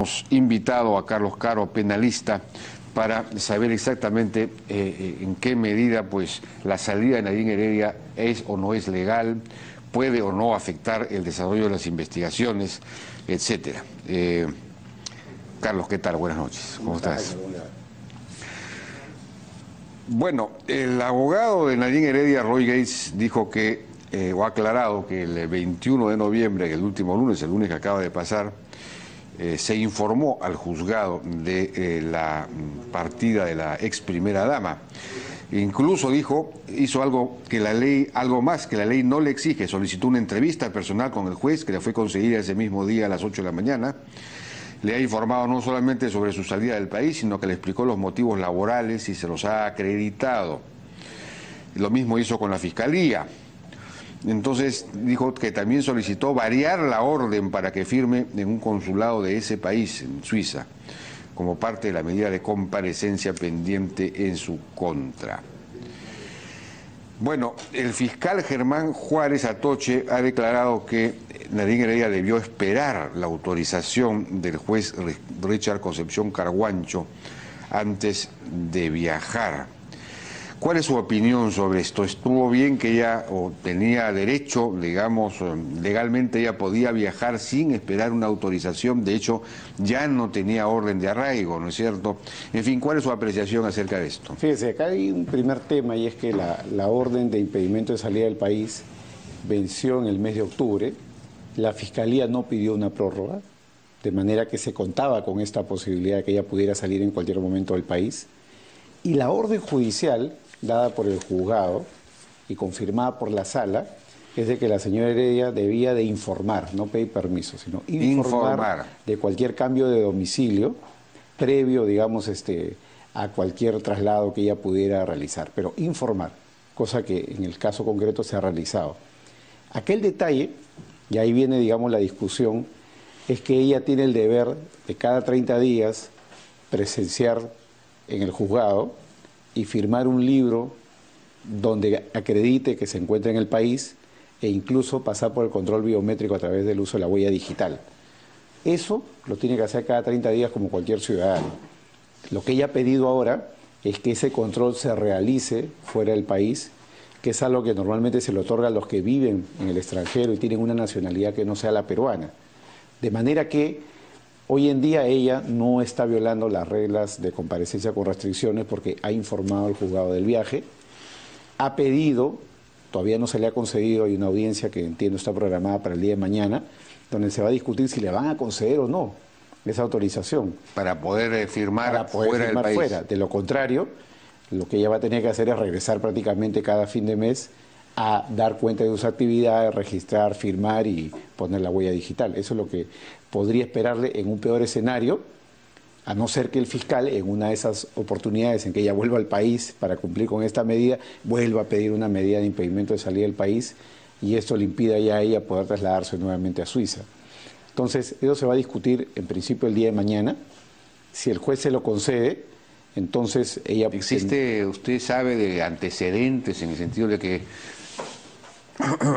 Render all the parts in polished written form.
hemos invitado a Carlos Caro, penalista, para saber exactamente en qué medida pues, la salida de Nadine Heredia es o no es legal, puede o no afectar el desarrollo de las investigaciones, etcétera. Carlos, ¿qué tal? Buenas noches. ¿Cómo estás? Bueno, el abogado de Nadine Heredia, Roy Gates, dijo que, o ha aclarado que el 21 de noviembre, el último lunes, el lunes que acaba de pasar, se informó al juzgado de la partida de la ex primera dama. Incluso dijo, hizo algo que la ley, algo más que la ley no le exige, solicitó una entrevista personal con el juez que le fue concedida ese mismo día a las 8 de la mañana. Le ha informado no solamente sobre su salida del país, sino que le explicó los motivos laborales y se los ha acreditado. Lo mismo hizo con la Fiscalía. Entonces dijo que también solicitó variar la orden para que firme en un consulado de ese país, en Suiza, como parte de la medida de comparecencia pendiente en su contra. Bueno, el fiscal Germán Juárez Atoche ha declarado que Nadine Heredia debió esperar la autorización del juez Richard Concepción Carguancho antes de viajar. ¿Cuál es su opinión sobre esto? ¿Estuvo bien que ella, o tenía derecho, digamos, legalmente ella podía viajar sin esperar una autorización? De hecho, ya no tenía orden de arraigo, ¿no es cierto? En fin, ¿cuál es su apreciación acerca de esto? Fíjese, acá hay un primer tema y es que la orden de impedimento de salida del país venció en el mes de octubre. La Fiscalía no pidió una prórroga, de manera que se contaba con esta posibilidad de que ella pudiera salir en cualquier momento del país. Y la orden judicial dada por el juzgado y confirmada por la sala, es de que la señora Heredia debía de informar, no pedir permiso, sino informar de cualquier cambio de domicilio previo, digamos, a cualquier traslado que ella pudiera realizar, pero informar, cosa que en el caso concreto se ha realizado. Aquel detalle, y ahí viene, digamos, la discusión, es que ella tiene el deber de cada 30 días presenciar en el juzgado y firmar un libro donde acredite que se encuentra en el país e incluso pasar por el control biométrico a través del uso de la huella digital. Eso lo tiene que hacer cada 30 días como cualquier ciudadano. Lo que ella ha pedido ahora es que ese control se realice fuera del país, que es algo que normalmente se le otorga a los que viven en el extranjero y tienen una nacionalidad que no sea la peruana. De manera que hoy en día ella no está violando las reglas de comparecencia con restricciones porque ha informado al juzgado del viaje, ha pedido, todavía no se le ha concedido, hay una audiencia que entiendo está programada para el día de mañana, donde se va a discutir si le van a conceder o no esa autorización. Para poder firmar fuera del país. De lo contrario, lo que ella va a tener que hacer es regresar prácticamente cada fin de mes a dar cuenta de sus actividades, registrar, firmar y poner la huella digital. Eso es lo que podría esperarle en un peor escenario, a no ser que el fiscal, en una de esas oportunidades en que ella vuelva al país para cumplir con esta medida, vuelva a pedir una medida de impedimento de salida del país y esto le impida ya a ella poder trasladarse nuevamente a Suiza. Entonces, eso se va a discutir en principio el día de mañana. Si el juez se lo concede, entonces ella... ¿Existe, usted sabe, de antecedentes en el sentido de que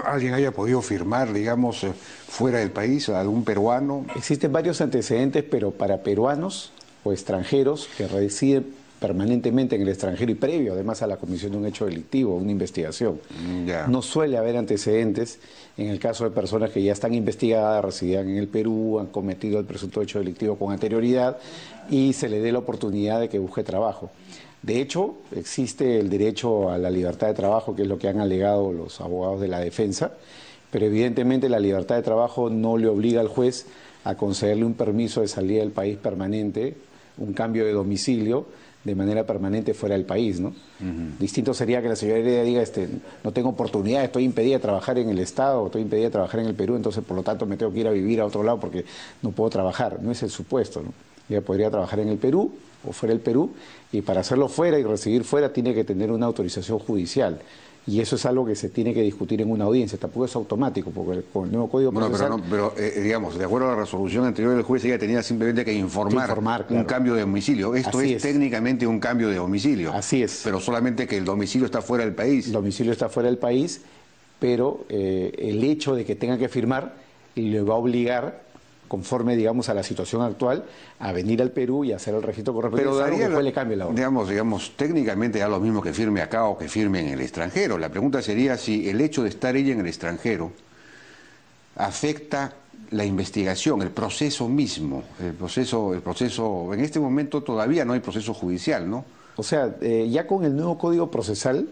alguien haya podido firmar, digamos, fuera del país, algún peruano? Existen varios antecedentes, pero para peruanos o extranjeros que residen permanentemente en el extranjero y previo además a la comisión de un hecho delictivo, una investigación. No suele haber antecedentes en el caso de personas que ya están investigadas, residían en el Perú, han cometido el presunto hecho delictivo con anterioridad y se le dé la oportunidad de que busque trabajo. De hecho, existe el derecho a la libertad de trabajo, que es lo que han alegado los abogados de la defensa, pero evidentemente la libertad de trabajo no le obliga al juez a concederle un permiso de salida del país permanente, un cambio de domicilio de manera permanente fuera del país, ¿no? Distinto sería que la señora Heredia diga, no tengo oportunidad, estoy impedida de trabajar en el Estado, estoy impedida de trabajar en el Perú, entonces por lo tanto me tengo que ir a vivir a otro lado porque no puedo trabajar. No es el supuesto, ¿no? Ella podría trabajar en el Perú o fuera del Perú, y para hacerlo fuera y recibir fuera tiene que tener una autorización judicial. Y eso es algo que se tiene que discutir en una audiencia, tampoco es automático, porque con el nuevo Código Procesal... Pero digamos, de acuerdo a la resolución anterior del juez, ella tenía simplemente que informar claro. Un cambio de domicilio. Esto es técnicamente un cambio de domicilio. Así es. Pero solamente que el domicilio está fuera del país. El domicilio está fuera del país, pero el hecho de que tenga que firmar le va a obligar conforme, digamos, a la situación actual, a venir al Perú y hacer el registro correspondiente. Pero daría, después le cambie la orden. digamos, técnicamente da lo mismo que firme acá o que firme en el extranjero. La pregunta sería si el hecho de estar ella en el extranjero afecta la investigación, el proceso mismo, el proceso, en este momento todavía no hay proceso judicial, ¿no? O sea, ya con el nuevo Código Procesal,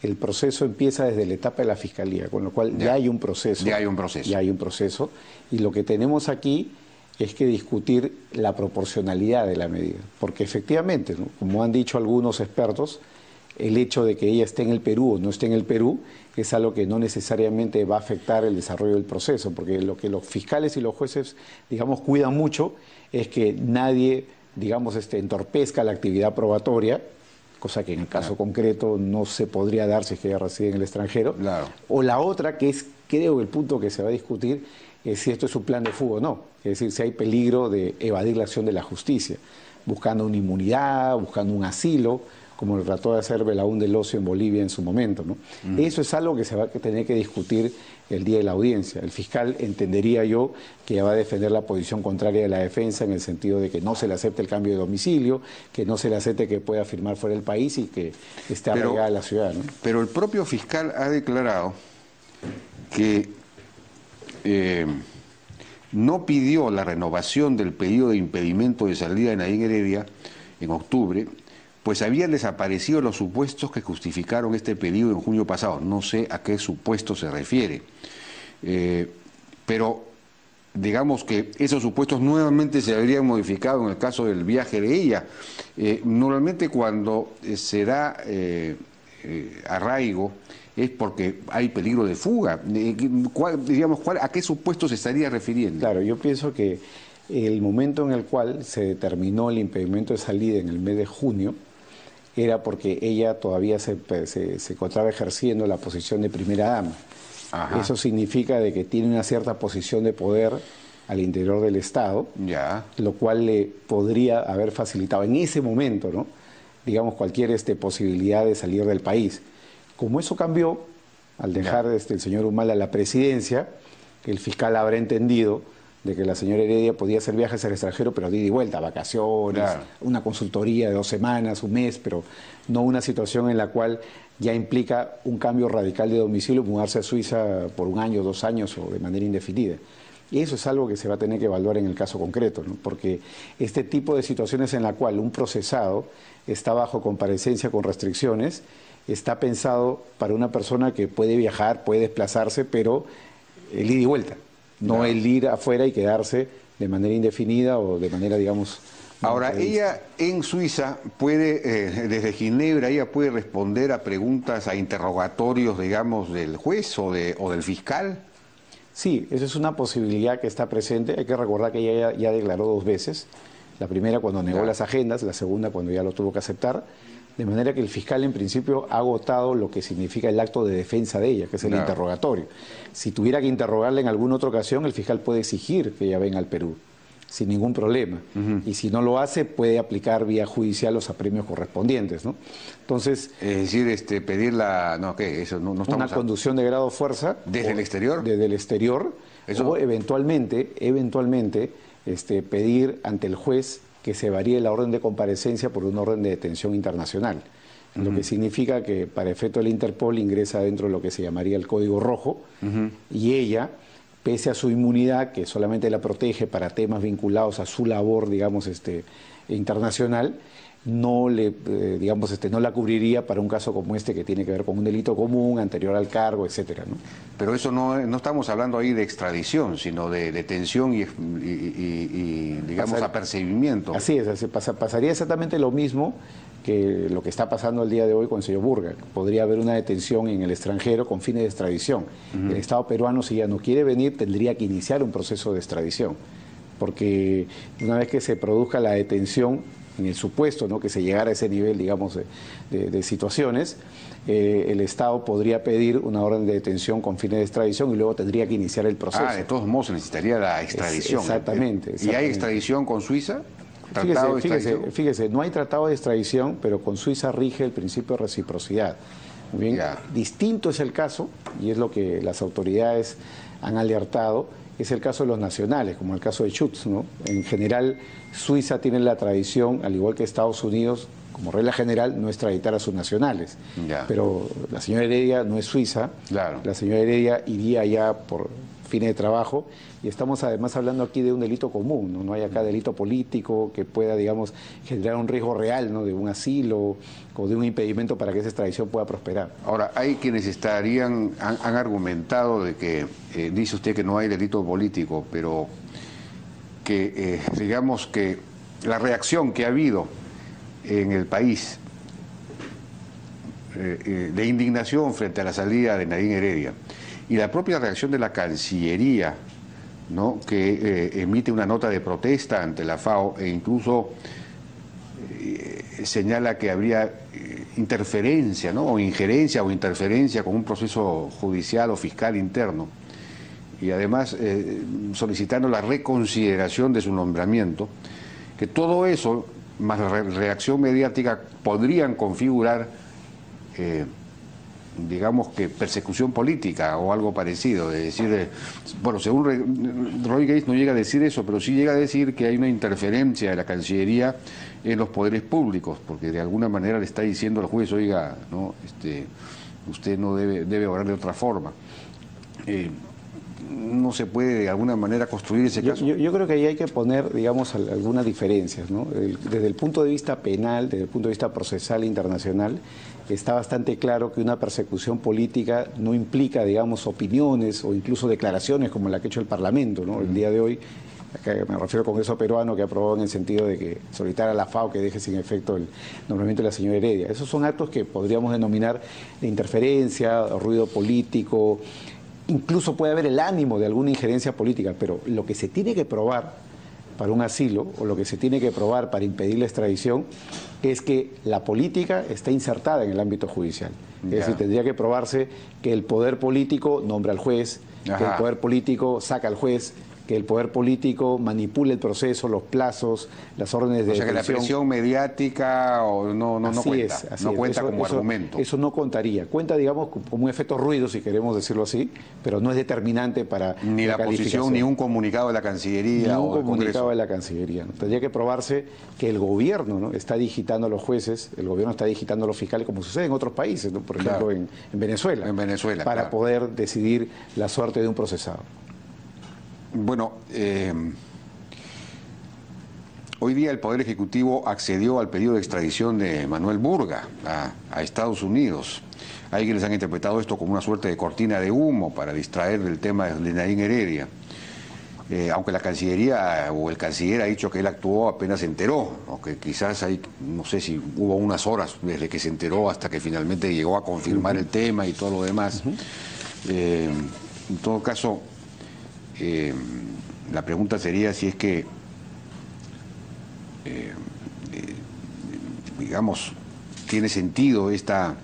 el proceso empieza desde la etapa de la Fiscalía, con lo cual ya hay un proceso. Ya hay un proceso. Ya hay un proceso. Y lo que tenemos aquí es que discutir la proporcionalidad de la medida. Porque efectivamente, ¿no?, como han dicho algunos expertos, el hecho de que ella esté en el Perú o no esté en el Perú es algo que no necesariamente va a afectar el desarrollo del proceso, porque lo que los fiscales y los jueces, digamos, cuidan mucho es que nadie, digamos, entorpezca la actividad probatoria, cosa que en el caso concreto no se podría dar si es que ella reside en el extranjero. Claro. O la otra, que es, creo, el punto que se va a discutir, es si esto es un plan de fuga o no. Es decir, si hay peligro de evadir la acción de la justicia, buscando una inmunidad, buscando un asilo, como lo trató de hacer Belaúnde Locio en Bolivia en su momento, ¿no? Eso es algo que se va a tener que discutir el día de la audiencia. El fiscal, entendería yo, que va a defender la posición contraria de la defensa en el sentido de que no se le acepte el cambio de domicilio, que no se le acepte que pueda firmar fuera del país y que esté arraigada a la ciudad, ¿no? Pero el propio fiscal ha declarado que no pidió la renovación del pedido de impedimento de salida de Nadine Heredia en octubre, pues habían desaparecido los supuestos que justificaron este pedido en junio pasado. No sé a qué supuesto se refiere, pero digamos que esos supuestos nuevamente se habrían modificado en el caso del viaje de ella. Normalmente cuando se da arraigo es porque hay peligro de fuga. ¿A qué supuesto se estaría refiriendo? Claro, yo pienso que el momento en el cual se determinó el impedimento de salida en el mes de junio era porque ella todavía se encontraba ejerciendo la posición de primera dama. Ajá. Eso significa de que tiene una cierta posición de poder al interior del Estado, ya, lo cual le podría haber facilitado en ese momento, ¿no?, digamos, cualquier posibilidad de salir del país. Como eso cambió, al dejar el señor Humala la presidencia, el fiscal habrá entendido de que la señora Heredia podía hacer viajes al extranjero, pero de ida y vuelta, vacaciones, claro, una consultoría de 2 semanas, un mes, pero no una situación en la cual ya implica un cambio radical de domicilio, mudarse a Suiza por 1 año, 2 años o de manera indefinida. Y eso es algo que se va a tener que evaluar en el caso concreto, ¿no?, porque este tipo de situaciones en la cual un procesado está bajo comparecencia con restricciones, está pensado para una persona que puede viajar, puede desplazarse, pero el ida y vuelta. No el ir afuera y quedarse de manera indefinida o de manera, digamos... Ahora, ella en Suiza puede, desde Ginebra, ella puede responder a preguntas, a interrogatorios, digamos, del juez o del fiscal. Sí, esa es una posibilidad que está presente. Hay que recordar que ella ya declaró 2 veces. La primera cuando negó las agendas, la segunda cuando ya lo tuvo que aceptar. De manera que el fiscal en principio ha agotado lo que significa el acto de defensa de ella, que es el interrogatorio. Si tuviera que interrogarla en alguna otra ocasión, el fiscal puede exigir que ella venga al Perú, sin ningún problema. Y si no lo hace, puede aplicar vía judicial los apremios correspondientes, ¿no? Entonces... Es decir, pedir la... No, ¿qué? Eso no estamos... Una conducción de grado de fuerza... ¿Desde el exterior? Desde el exterior. ¿Eso? O eventualmente, pedir ante el juez que se varíe la orden de comparecencia por una orden de detención internacional, lo que significa que para efecto del Interpol ingresa dentro de lo que se llamaría el Código Rojo, y ella, pese a su inmunidad, que solamente la protege para temas vinculados a su labor, digamos, internacional, no no la cubriría para un caso como este que tiene que ver con un delito común, anterior al cargo, etcétera, ¿no? Pero eso no estamos hablando ahí de extradición, sino de detención y digamos, apercibimiento. Así es, pasaría exactamente lo mismo que lo que está pasando el día de hoy con el señor Burga. Podría haber una detención en el extranjero con fines de extradición. El Estado peruano, si ya no quiere venir, tendría que iniciar un proceso de extradición, porque una vez que se produzca la detención, en el supuesto, ¿no?, que se llegara a ese nivel, digamos, de situaciones, el Estado podría pedir una orden de detención con fines de extradición y luego tendría que iniciar el proceso. De todos modos se necesitaría la extradición. Exactamente. ¿Y hay extradición con Suiza? Fíjese, no hay tratado de extradición, pero con Suiza rige el principio de reciprocidad. Muy bien, distinto es el caso, y es lo que las autoridades han alertado, que es el caso de los nacionales, como el caso de Schutz, ¿no? En general, Suiza tiene la tradición, al igual que Estados Unidos, como regla general, no extraditar a sus nacionales. Ya. Pero la señora Heredia no es suiza, Claro. la señora Heredia iría allá por fines de trabajo, y estamos además hablando aquí de un delito común, ¿no? No hay acá delito político que pueda, digamos, generar un riesgo real, ¿no? De un asilo o de un impedimento para que esa extradición pueda prosperar. Ahora, hay quienes han argumentado de que, dice usted que no hay delito político, pero que, digamos que la reacción que ha habido en el país de indignación frente a la salida de Nadine Heredia y la propia reacción de la Cancillería, ¿no? Que emite una nota de protesta ante la FAO e incluso señala que habría interferencia, ¿no? O injerencia o interferencia con un proceso judicial o fiscal interno, y además solicitando la reconsideración de su nombramiento, que todo eso más la reacción mediática podrían configurar digamos que persecución política o algo parecido, es decir, bueno, según Roy Gates no llega a decir eso, pero sí llega a decir que hay una interferencia de la Cancillería en los poderes públicos, porque de alguna manera le está diciendo al juez, oiga, no, usted no debe obrar de otra forma. No se puede de alguna manera construir ese caso. Yo creo que ahí hay que poner, digamos, algunas diferencias, ¿no? Desde el punto de vista penal, desde el punto de vista procesal internacional, está bastante claro que una persecución política no implica, digamos, opiniones o incluso declaraciones como la que ha hecho el Parlamento, ¿no? El día de hoy, acá me refiero al Congreso peruano, que ha aprobado en el sentido de que solicitar a la FAO que deje sin efecto el nombramiento de la señora Heredia. Esos son actos que podríamos denominar de interferencia, ruido político. Incluso puede haber el ánimo de alguna injerencia política, pero lo que se tiene que probar para un asilo o lo que se tiene que probar para impedir la extradición es que la política está insertada en el ámbito judicial. Es decir, tendría que probarse que el poder político nombra al juez, que el poder político saca al juez, que el poder político manipule el proceso, los plazos, las órdenes de detención. O sea, que la presión mediática no cuenta, no cuenta como argumento. Eso no contaría. Cuenta, digamos, como un efecto ruido, si queremos decirlo así, pero no es determinante para ni la posición, ni un comunicado de la Cancillería o del Congreso. Comunicado de la Cancillería, ¿no? Tendría que probarse que el gobierno, ¿no?, está digitando a los jueces, el gobierno está digitando a los fiscales, como sucede en otros países, ¿no? Por ejemplo, en Venezuela. En Venezuela, para poder decidir la suerte de un procesado. Bueno, hoy día el Poder Ejecutivo accedió al pedido de extradición de Manuel Burga a Estados Unidos. Hay quienes han interpretado esto como una suerte de cortina de humo para distraer del tema de Nadine Heredia. Aunque la Cancillería o el canciller ha dicho que él actuó apenas se enteró, aunque quizás hay, no sé si hubo unas horas desde que se enteró hasta que finalmente llegó a confirmar el tema y todo lo demás. En todo caso, la pregunta sería si es que, digamos, tiene sentido esta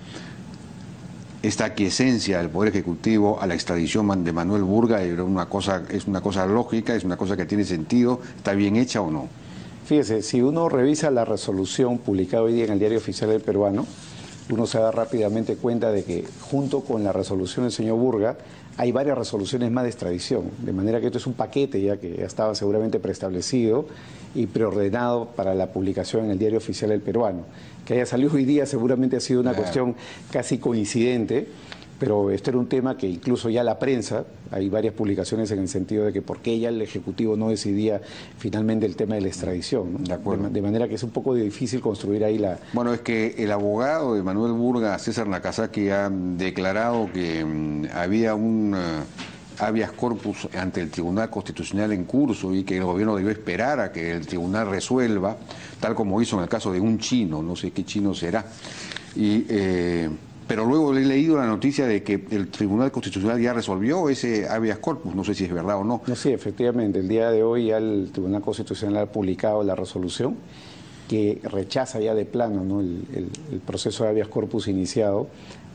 aquiescencia del Poder Ejecutivo a la extradición de Manuel Burga. Es una cosa lógica, es una cosa que tiene sentido, ¿está bien hecha o no? Fíjese, si uno revisa la resolución publicada hoy día en el Diario Oficial del Peruano, uno se da rápidamente cuenta de que junto con la resolución del señor Burga hay varias resoluciones más de extradición, de manera que esto es un paquete ya que ya estaba seguramente preestablecido y preordenado para la publicación en el Diario Oficial del Peruano. Que haya salido hoy día seguramente ha sido una cuestión casi coincidente, pero este era un tema que incluso ya la prensa, hay varias publicaciones en el sentido de que por qué ya el Ejecutivo no decidía finalmente el tema de la extradición, ¿no? De acuerdo. De manera que es un poco difícil construir ahí la... Bueno, es que el abogado de Manuel Burga, César Nakazaki, ha declarado que había un habeas corpus ante el Tribunal Constitucional en curso y que el gobierno debió esperar a que el tribunal resuelva, tal como hizo en el caso de un chino, no sé qué chino será. Pero luego he leído la noticia de que el Tribunal Constitucional ya resolvió ese habeas corpus, no sé si es verdad o no. No, sí, efectivamente, el día de hoy ya el Tribunal Constitucional ha publicado la resolución que rechaza ya de plano, ¿no?, el proceso de habeas corpus iniciado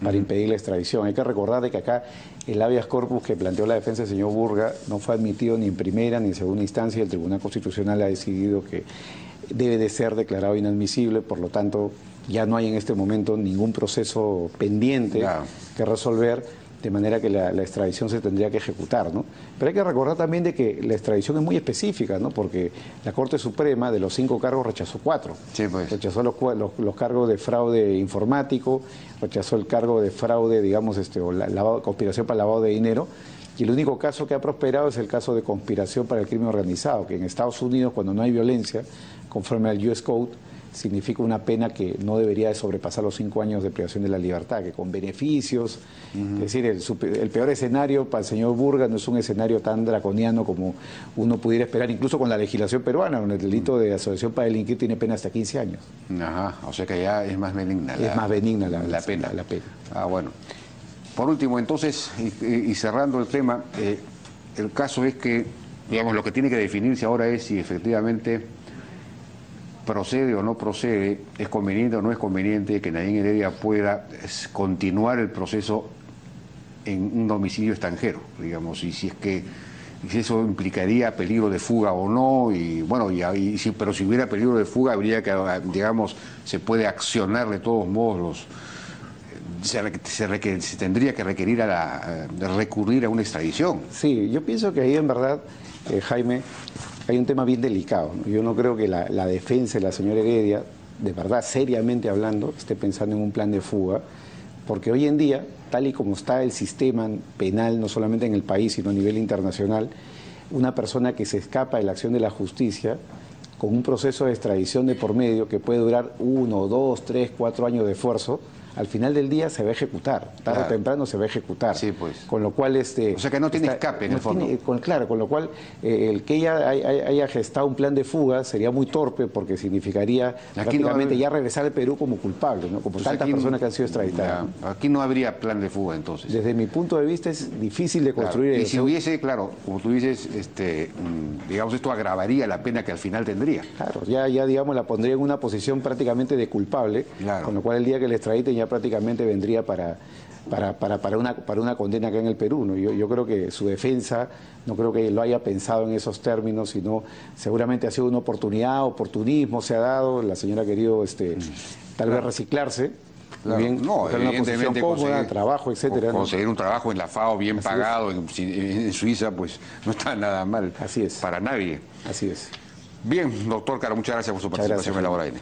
para impedir la extradición. Hay que recordar de que acá el habeas corpus que planteó la defensa del señor Burga no fue admitido ni en primera ni en segunda instancia, y el Tribunal Constitucional ha decidido que debe de ser declarado inadmisible, por lo tanto ya no hay en este momento ningún proceso pendiente que resolver, de manera que la extradición se tendría que ejecutar, ¿no? Pero hay que recordar también de que la extradición es muy específica, ¿no? Porque la Corte Suprema de los 5 cargos rechazó 4. Sí, pues. Rechazó los cargos de fraude informático, rechazó el cargo de fraude, digamos, o conspiración para lavado de dinero. Y el único caso que ha prosperado es el caso de conspiración para el crimen organizado, que en Estados Unidos, cuando no hay violencia, conforme al US Code, significa una pena que no debería de sobrepasar los 5 años de privación de la libertad, que con beneficios, es decir, el peor escenario para el señor Burga no es un escenario tan draconiano como uno pudiera esperar, incluso con la legislación peruana, donde el delito de asociación para delinquir tiene pena hasta 15 años. Ajá, o sea que ya es más benigna es más benigna la pena. La pena. Ah, bueno. Por último, entonces, y cerrando el tema, el caso es que, digamos, lo que tiene que definirse ahora es si efectivamente procede o no procede, es conveniente o no es conveniente que Nadine Heredia pueda continuar el proceso en un domicilio extranjero, digamos, y si es que si eso implicaría peligro de fuga o no, y bueno, pero si hubiera peligro de fuga habría que, digamos, se puede accionar de todos modos se tendría que recurrir a una extradición. Sí, yo pienso que ahí en verdad, Jaime, hay un tema bien delicado, ¿no? Yo no creo que la defensa de la señora Heredia, de verdad, seriamente hablando, esté pensando en un plan de fuga, porque hoy en día, tal y como está el sistema penal, no solamente en el país, sino a nivel internacional, una persona que se escapa de la acción de la justicia, con un proceso de extradición de por medio que puede durar 1, 2, 3, 4 años de esfuerzo, al final del día se va a ejecutar, tarde o temprano se va a ejecutar. Sí, pues. Con lo cual o sea que no tiene escape en el fondo. Claro, con lo cual el que ella haya gestado un plan de fuga sería muy torpe porque significaría prácticamente ya regresar al Perú como culpable, ¿no? Como tantas personas que han sido extraditadas. Aquí no habría plan de fuga entonces. Desde mi punto de vista es difícil de construir. Y si hubiese, claro, como tú dices, digamos, esto agravaría la pena que al final tendría. Claro, ya digamos la pondría en una posición prácticamente de culpable, claro. Con lo cual el día que le extraditen ya prácticamente vendría para una condena acá en el Perú, ¿no? Yo creo que su defensa, no creo que lo haya pensado en esos términos, sino seguramente ha sido una oportunismo se ha dado, la señora ha querido tal vez reciclarse. Claro. Bien, no, evidentemente una posición cómoda, trabajo, etcétera. Conseguir un trabajo en la FAO bien pagado en Suiza, pues no está nada mal. Así es. Para nadie. Así es. Bien, doctor Caro, muchas gracias por su participación en La Hora N.